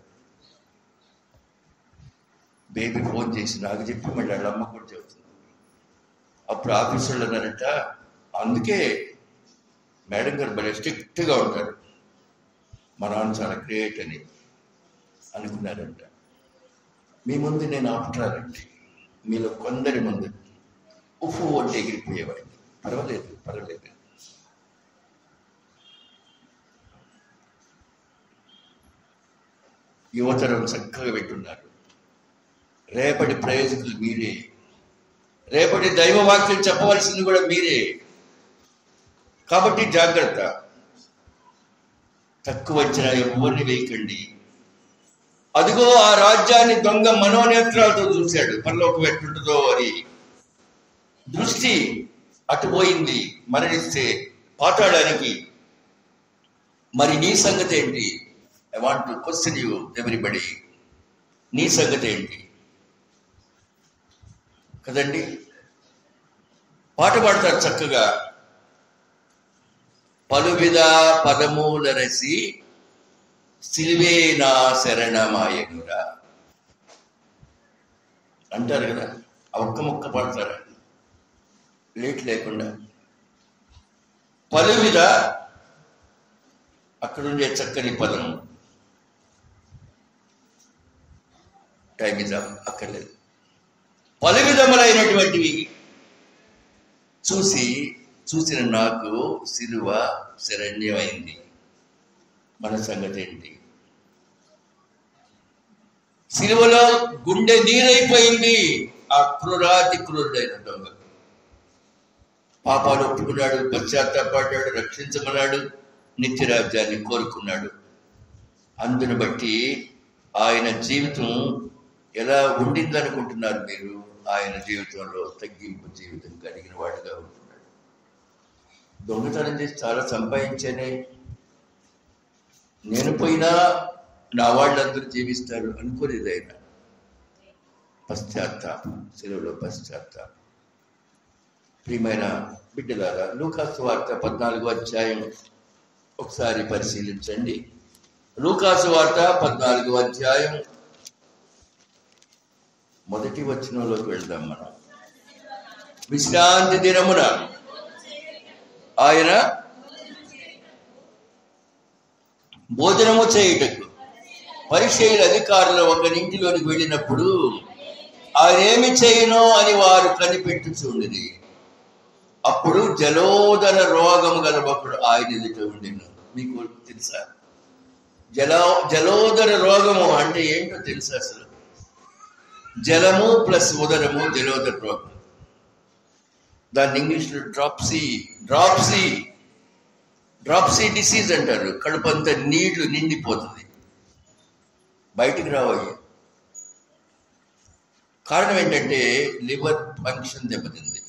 బేబీ ఫోన్ చేసి నాకు చెప్పి మళ్ళీ వాళ్ళ అమ్మ కూడా చెబుతుంది. అప్పుడు ఆఫీసర్లు అన్నారంట, అందుకే మేడం గారు భలే స్ట్రిక్ట్గా ఉంటారు, మా నాన్న చాలా గ్రేట్ అని అనుకున్నారంట. మీ ముందు నేను ఆపుతానండి, మీలో కొందరి ముందు ఉప్పు ఒంటి ఎగిరిపోయేవాడిని. పర్వాలేదు. యువతరం చక్కగా పెట్టున్నారు. రేపటి ప్రయోజకులు మీరే, రేపటి దైవవాక్యం చెప్పవలసింది కూడా మీరే. కాబట్టి జాగ్రత్త. తక్కువ వచ్చినా ఎవరిని వేయకండి. అదిగో ఆ రాజ్యాన్ని దొంగ మనోనేత్రాలతో చూశాడు, పరలోకం ఎట్లుంటుందో అని. దృష్టి అటుపోయింది, మరణిస్తే పాతాళానికి. మరి నీ సంగతి ఏంటి? I want to question you everybody. నీ సంగతి ఏంటి కదండి? పాట పాడతారు చక్కగా, పలువిధ పదమూలరసి సిలువే నా శరణమాయనురా అంటారు కదా. ఆ ఒక్క ముక్క పాడతారు లేట్ లేకుండా. పలువిధ అక్కడుండే చక్కని పదం, టైం ఇదా అక్కర్లేదు. పలు విధములైనటువంటివి చూసిన నాకు సిలువ శరణ్యమైంది. మన సంగతి ఏంటి? సిలువలో గుండె నీరైపోయింది ఆ క్రూరాతి క్రూరుడైన దొంగ. పాపాలు ఒప్పుకున్నాడు, పశ్చాత్తాపడ్డాడు, రక్షించమన్నాడు, నిత్యరాజ్యాన్ని కోరుకున్నాడు. అందును బట్టి ఆయన జీవితం ఎలా ఉండిందనుకుంటున్నారు మీరు? ఆయన జీవితంలో తగ్గింపు జీవితం కలిగిన వాడుగా ఉంటున్నాడు. దొంగతనం చేసి చాలా సంపాదించానే, నేను పోయినా నా వాళ్ళందరూ జీవిస్తారు అనుకోలేదు ఆయన. పశ్చాత్తాపం, సెలవులో పశ్చాత్తాపం. ప్రియమైన బిడ్డలారా, లూకాసు వార్త 14వ అధ్యాయం ఒకసారి పరిశీలించండి. లూకాసు వార్త 14వ అధ్యాయం మొదటి వచనంలోకి వెళ్దాం మనం. విశ్రాంతి దినమున ఆయన భోజనము చేయుటకు పరిసయ్యుల అధికారులు ఒకరింటిలోనికి వెళ్ళినప్పుడు ఆయన ఏమి చేయనో అని వారు కనిపెట్టుచుండిరి. అప్పుడు జలోదర రోగము గల ఒకడు ఆయన ఎదుట ఉండెను. మీకు తెలుసా జలోదర రోగము అంటే ఏంటో తెలుసా? అసలు జలము ప్లస్ ఉదరము జలోదర రోగం. దాన్ని ఇంగ్లీష్లో డ్రాప్సీ డిసీజ్ అంటారు. కడుపంతా నీళ్లు నిండిపోతుంది, బయటికి రావాలి. కారణం ఏంటంటే లివర్ ఫంక్షన్ దెబ్బతింది.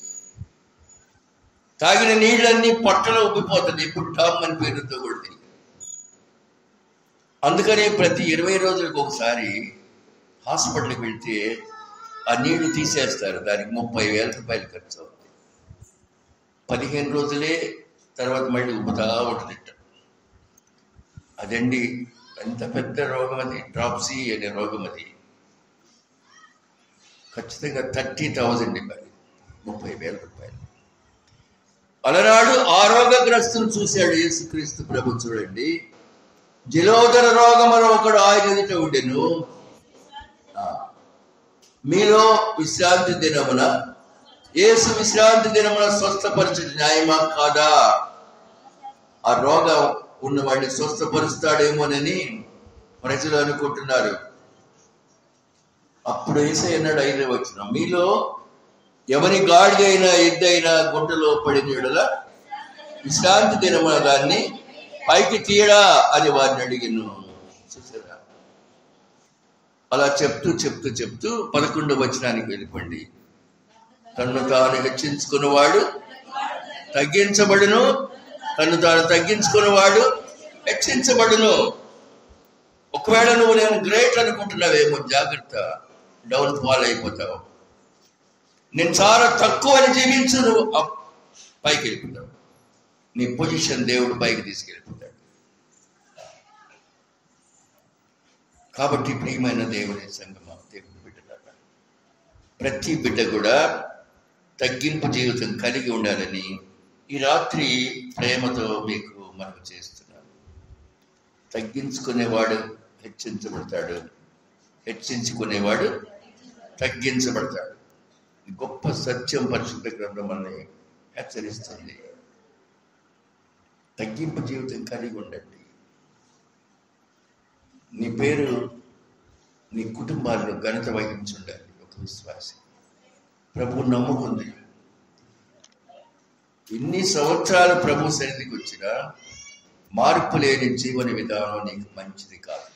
తాగిన నీళ్ళన్నీ పొట్టలో ఉబ్బిపోతుంది. ఇప్పుడు టామ్ అని పేరుతో కూడా. అందుకని ప్రతి 20 రోజులకు ఒకసారి హాస్పిటల్కి వెళ్తే ఆ నీళ్లు తీసేస్తారు. దానికి 30,000 రూపాయలు ఖర్చు అవుతుంది. 15 రోజులే, తర్వాత మళ్ళీ ఉబ్బుతా ఉంటుంది. అదండి ఎంత పెద్ద రోగం అది, డ్రాప్సీ అనే రోగం. అది ఖచ్చితంగా 30,000 ఇవ్వాలి, 30,000 రూపాయలు. అలనాడు ఆ రోగగ్రస్తులు చూశాడు యేసుక్రీస్తు ప్రభు. చూడండి, జలోదర రోగములో ఒకడు ఆయన ఎదుట ఉండెను. మీలో విశ్రాంతి దినమున యేసు విశ్రాంతి దినమున స్వస్థపరచడం న్యాయమా కాదా? ఆ రోగం ఉన్నవాడిని స్వస్థపరుస్తాడేమోనని ప్రజలు అనుకుంటున్నారు. అప్పుడు యేసయ్య అన్నాడు 5వ వచనం, మీలో ఎవరి గాడిద అయినా ఎద్దైనా గుంటలో పడిన యెడల విశ్రాంతి దినమున దాన్ని పైకి తీయడా అని వారిని అడిగాను. చూసారా? అలా చెప్తూ 11వ వచనానికి వెళ్ళిపోండి. తను తాను హెచ్చించుకున్నవాడు తగ్గించబడును, తను తాను తగ్గించుకున్నవాడు హెచ్చించబడును. ఒకవేళ నువ్వు నేను గ్రేట్ అనుకుంటున్నావేమో, జాగ్రత్త, డౌన్ ఫాల్ అయిపోతావు. నేను చాలా తక్కువ అని జీవించు, నువ్వు పైకి వెళ్ళిపోతావు. నీ పొజిషన్ దేవుడు పైకి తీసుకెళ్ళిపోతాడు. కాబట్టి ప్రియమైన దేవుని సంగమా, దేవుని బిడ్డలారా, ప్రతి బిడ్డ కూడా తగ్గింపు జీవితం కలిగి ఉండాలని ఈ రాత్రి ప్రేమతో మీకు మనకు చేస్తున్నాను. తగ్గించుకునేవాడు హెచ్చించబడతాడు, హెచ్చించుకునేవాడు తగ్గించబడతాడు. గొప్ప సత్యం పరిశుద్ధ గ్రంథం మనల్ని హెచ్చరిస్తుంది. తగ్గింపు జీవితం కలిగి ఉండండి. నీ పేరు నీ కుటుంబాల్లో ఘనత వహించి ఉండాలి. ఒక విశ్వాసి ప్రభు నమ్ముకుంది. ఇన్ని సంవత్సరాలు ప్రభు సన్నిధికి వచ్చినా మార్పు లేని జీవన విధానం నీకు మంచిది కాదు.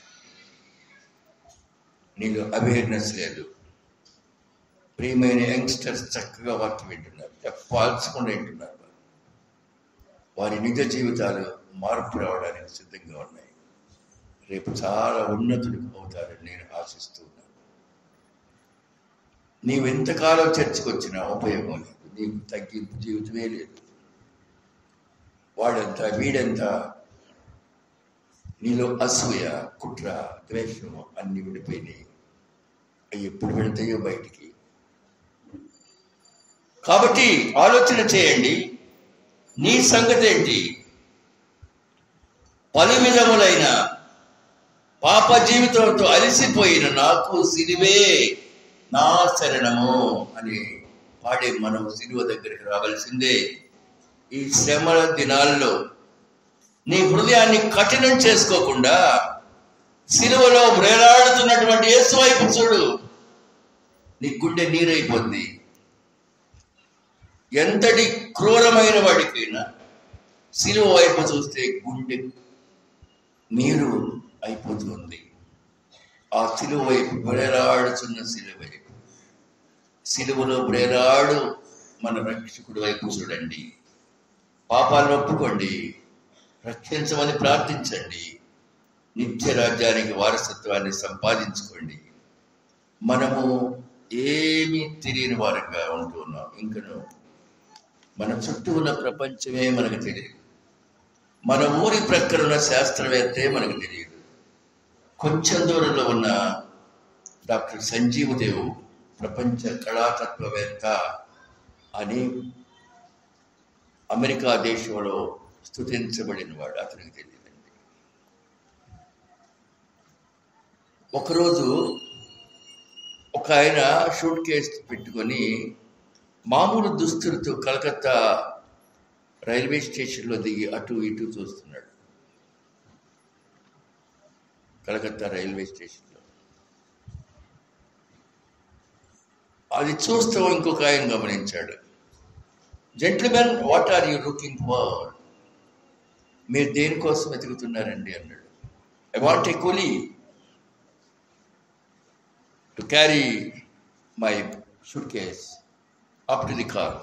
నీలో అవేర్నెస్ లేదు. ప్రియమైన యంగ్స్టర్స్ చక్కగా వాక్యం వింటున్నారు, చెప్పాల్సుకుండా వింటున్నారు. వారి నిజ జీవితాలు మార్పు రావడానికి సిద్ధంగా ఉన్నాయి. రేపు చాలా ఉన్నతులు అవుతారని నేను ఆశిస్తున్నాను. నీవెంతకాలం చర్చకు వచ్చినా ఉపయోగం లేదు. నీకు తగ్గింపు జీవితమే లేదు. వాడంత వీడంత, నీలో అసూయ, కుట్ర, ద్వేషం అన్ని విడిపోయినాయి. అవి ఎప్పుడు వెళతాయో బయటికి. కాబట్టి ఆలోచన చేయండి, నీ సంగతి ఏంటి? పలు విధములైన పాప జీవితంతో అలసిపోయిన నాకు సిలువే నా శరణము అని పాడే మనం సిలువ దగ్గరికి రావాల్సిందే. ఈ శ్రమల దినాల్లో నీ హృదయాన్ని కఠినం చేసుకోకుండా సిలువలో వేలాడుతున్నటువంటి యేసు వైపు చూడు. నీ గుండె నీరైపోద్ది. ఎంతటి క్రూరమైన వాడికైనా సిలువ వైపు చూస్తే గుండె నీరు అయిపోతుంది. ఆ సిలువ వైపు వేలాడుతున్న సిలువ వైపు, సిలువలో వేలాడు మన రక్షకుడి వైపు చూడండి. పాపాలను ఒప్పుకోండి, రక్షించమని ప్రార్థించండి, నిత్య రాజ్యానికి వారసత్వాన్ని సంపాదించుకోండి. మనము ఏమీ తెలియని వారంగా ఉంటున్నాం. ఇంకను మన చుట్టూ ఉన్న ప్రపంచమే మనకు తెలియదు. మన ఊరి ప్రక్కన ఉన్న శాస్త్రవేత్తే మనకు తెలియదు. కొంచెం దూరంలో ఉన్న డాక్టర్ సంజీవదేవ్ ప్రపంచ కళాతత్వవేత్త అని అమెరికా దేశంలో స్తుతించబడిన వాడు, అతనికి తెలియదండి. ఒకరోజు ఒక ఆయన షూట్ కేసు పెట్టుకొని మామూలు దుస్తులతో కలకత్తా రైల్వే స్టేషన్లో దిగి అటు ఇటు చూస్తున్నాడు. కలకత్తా రైల్వే స్టేషన్లో అది చూస్తూ ఇంకొక ఆయన గమనించాడు. Gentlemen, what are you looking for? మీరు దేనికోసం వెతుకుతున్నారండి అన్నాడు. I want a coolie to carry my suitcase up to the car.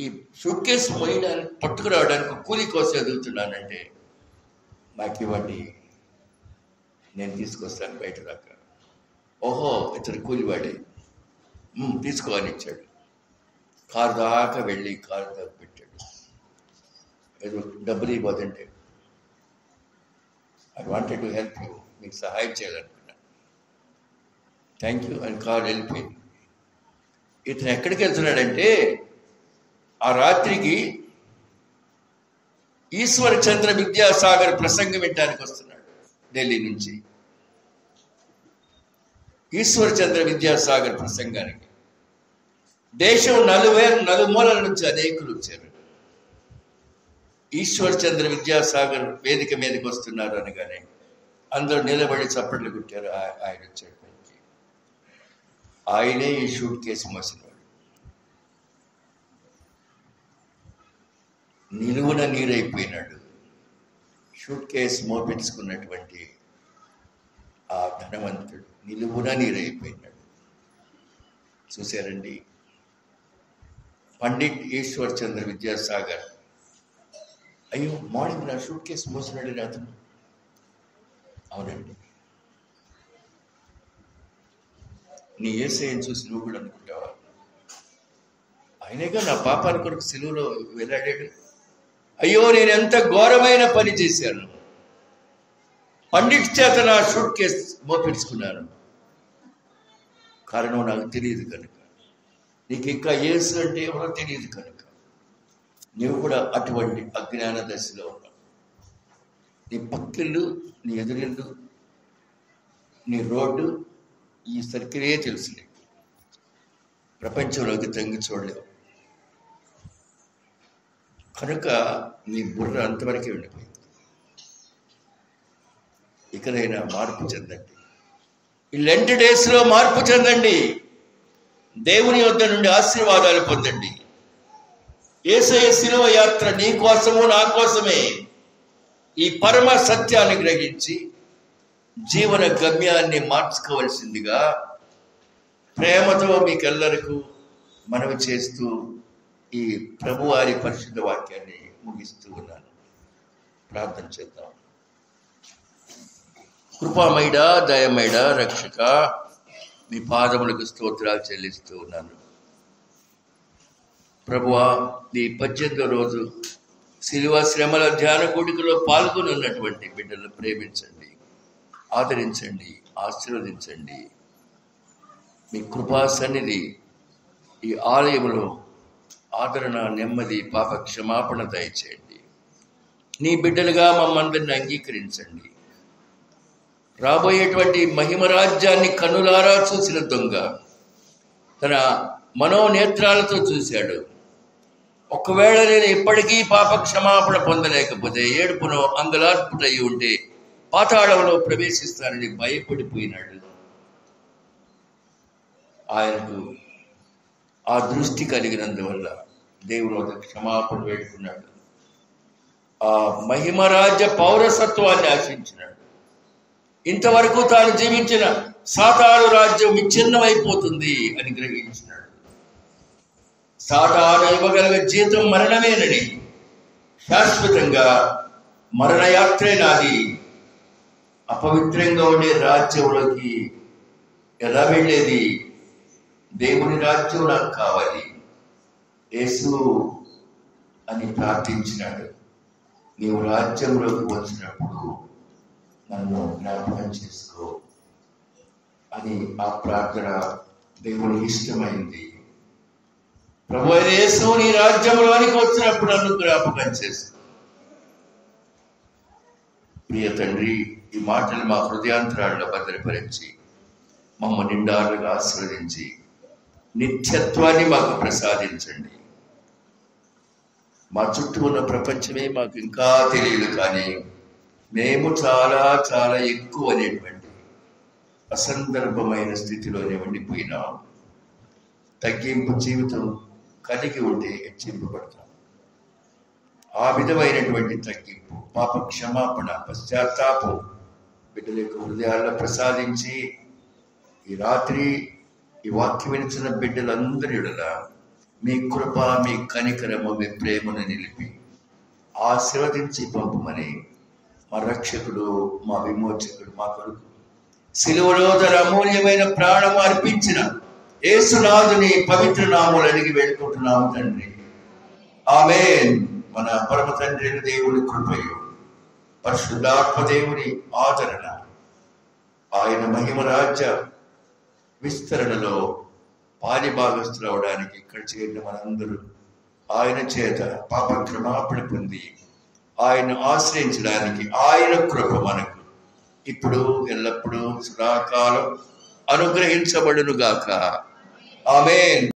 ఈ షూట్ కేసు పోయడానికి పట్టుకురావడానికి కూలీ కోసం ఎదుగుతున్నానంటే నాకు ఇవ్వండి, నేను తీసుకొస్తాను బయట దాకా. ఓహో, ఇతను కూలివాడే, తీసుకో అని ఇచ్చాడు. కారు దాకా వెళ్ళి కారు దాకా పెట్టాడు. ఏదో డబ్బులు ఇవ్వదంటే, I wanted to help you, మీకు సహాయం చేయాలనుకున్నాను, థ్యాంక్ యూ అని కారు వెళ్ళిపోయింది. ఇతను ఎక్కడికి వెళ్తున్నాడంటే ఆ రాత్రికి ఈశ్వర్ చంద్ర విద్యాసాగర్ ప్రసంగం వినడానికి వస్తున్నాడు ఢిల్లీ నుంచి. ఈశ్వర్ చంద్ర విద్యాసాగర్ ప్రసంగానికి దేశం నలుమూలల నుంచి అనేకులు వచ్చారు. ఈశ్వర్ చంద్ర విద్యాసాగర్ వేదిక మీదకి వస్తున్నారు అనగానే అందరూ నిలబడి చప్పట్లు కొట్టారు. ఆయన వచ్చాడు. ఆయనే ఈ షూట్ కేసు మోసినవాడు. నిలువున నీరైపోయినాడు. షూట్ కేసు మోపించుకున్నటువంటి ఆ ధనవంతుడు నిలువున నీరైపోయినాడు. చూశారండి, పండిట్ ఈశ్వర్ చంద్ర విద్యాసాగర్. అయ్యో, మార్నింగ్ నా షూట్ కేసు మోసినాడు అతను. అవునండి, నీ యేసయ్యను చూసి నువ్వు కూడా అనుకుంటావా? ఆయనేగా నా పాపాల కొరకు సిలువలో వెళ్ళాడాడు. అయ్యో, నేను ఎంత ఘోరమైన పని చేశాను. పండిట్ చేత నా షూట్ కేసు మోపించుకున్నాను. కారణం నాకు తెలియదు కనుక. నీకు ఇంకా యేసు అంటే ఎవరో తెలియదు కనుక నీవు కూడా అటువంటి అజ్ఞాన దశలో ఉన్నావు. నీ పక్కిళ్ళు, నీ ఎదురిళ్ళు, నీ రోడ్డు, ఈ సర్కిలే తెలుసు నీకు. ప్రపంచంలోకి తొంగి చూడలేవు కనుక నీ బుర్ర అంతవరకే ఉండిపోయింది. ఇకనైనా మార్పు చెందండి. ఈ లెంట్ డేస్లో మార్పు చెందండి. దేవుని వద్ద నుండి ఆశీర్వాదాలు పొందండి. యేసయ్య శిలువ యాత్ర నీ కోసము నా కోసమే. ఈ పరమ సత్యాన్ని గ్రహించి జీవన గమ్యాన్ని మార్చుకోవలసిందిగా ప్రేమతో మీకెల్లరికూ మనవి చేస్తూ ఈ ప్రభువారి పరిశుద్ధ వాక్యాన్ని ముగిస్తూ ఉన్నాను. ప్రార్థన చేద్దాం. కృపామయుడా, దయమయుడా, రక్షక, మీ పాదములకు స్తోత్రాలు చెల్లిస్తూ ఉన్నాను. ప్రభువా, ఈ 18వ రోజు శిలువ శ్రమల ధ్యాన కూడికలో పాల్గొనున్నటువంటి బిడ్డలను ప్రేమించండి, ఆదరించండి, ఆశీర్వదించండి. మీ కృపా సన్నిధి ఈ ఆలయంలో ఆదరణ, నెమ్మది, పాప క్షమాపణ దయచేయండి. నీ బిడ్డలుగా మమ్మందరిని అంగీకరించండి. రాబోయేటువంటి మహిమరాజ్యాన్ని కన్నులారా చూసిన దొంగ తన మనోనేత్రాలతో చూశాడు. ఒకవేళ నేను ఇప్పటికీ పాప క్షమాపణ పొందలేకపోతే, ఏడుపునో అంగలార్పుటయి ఉంటే పాతాళంలో ప్రవేశిస్తానని భయపడిపోయినాడు. ఆయనకు ఆ దృష్టి కలిగినందువల్ల దేవుని వద్ద క్షమాపణ వేడుకున్నాడు. ఆ మహిమరాజ్య పౌరసత్వాన్ని ఆశించినాడు. ఇంతవరకు తాను జీవించిన సాతాను రాజ్యం విచ్ఛిన్నమైపోతుంది అని గ్రహించినాడు. సాతాను ఇవ్వగలిగే జీతం మరణమేనని, శాశ్వతంగా మరణయాత్రే నాది, అపవిత్రంగా ఉండే రాజ్యంలోకి ఎలా వెళ్ళేది, దేవుని రాజ్యం నాకు కావాలి యేసు అని ప్రార్థించినాడు. నీవు రాజ్యంలోకి వచ్చినప్పుడు నన్ను జ్ఞాపకం చేసుకో అని ఆ ప్రార్థన దేవునికి ఇష్టమైంది. ప్రభు యేసు నీ రాజ్యంలోనికి వచ్చినప్పుడు నన్ను జ్ఞాపకం చేసుకో. ప్రియ తండ్రి, ఈ మాటలు మా హృదయాంతరాల్లో భద్రపరించి మమ్మల్ని నిండారుగా ఆశీర్వదించి నిత్యత్వాన్ని మాకు ప్రసాదించండి. మా చుట్టూ ఉన్న ప్రపంచమే మాకు ఇంకా తెలియదు, కానీ మేము చాలా చాలా ఎక్కువ అనేటువంటి అసందర్భమైన స్థితిలోనే ఉండిపోయినాం. తగ్గింపు జీవితం కలిగి ఉంటే హెచ్చింపబడతాం. ఆ విధమైనటువంటి తగ్గింపు, పాప క్షమాపణ, పశ్చాత్తాపం బిడ్డల యొక్క హృదయాల్లో ప్రసాదించి ఈ రాత్రి ఈ వాక్యం వినిచిన బిడ్డలందరి ఎడల మీ కృప, మీ కనికరము, మీ ప్రేమను నిలిపి ఆశీర్వదించి పంపమని మా రక్షకుడు, మా విమోచకుడు, మా కొరకు శిలువలో తన అమూల్యమైన ప్రాణం అర్పించిన యేసునాథుని పవిత్ర నామములు అడిగి వేడుకుంటున్నాము తండ్రి. ఆమేన్. మన పరమ తండ్రి దేవుని కృపయు, పరిశుద్ధాత్మ దేవుని ఆదరణ, ఆయన మహిమరాజ్య విస్తరణలో పాలిభాగస్తులు అవడానికి ఇక్కడ చేరిన మనందరూ ఆయన చేత పాప క్షమాపణ పొంది ఆయన ఆశ్రయించడానికి ఆయన కృప మనకు ఇప్పుడు ఎల్లప్పుడూ సదాకాలం అనుగ్రహించబడును గాక. ఆమేన్.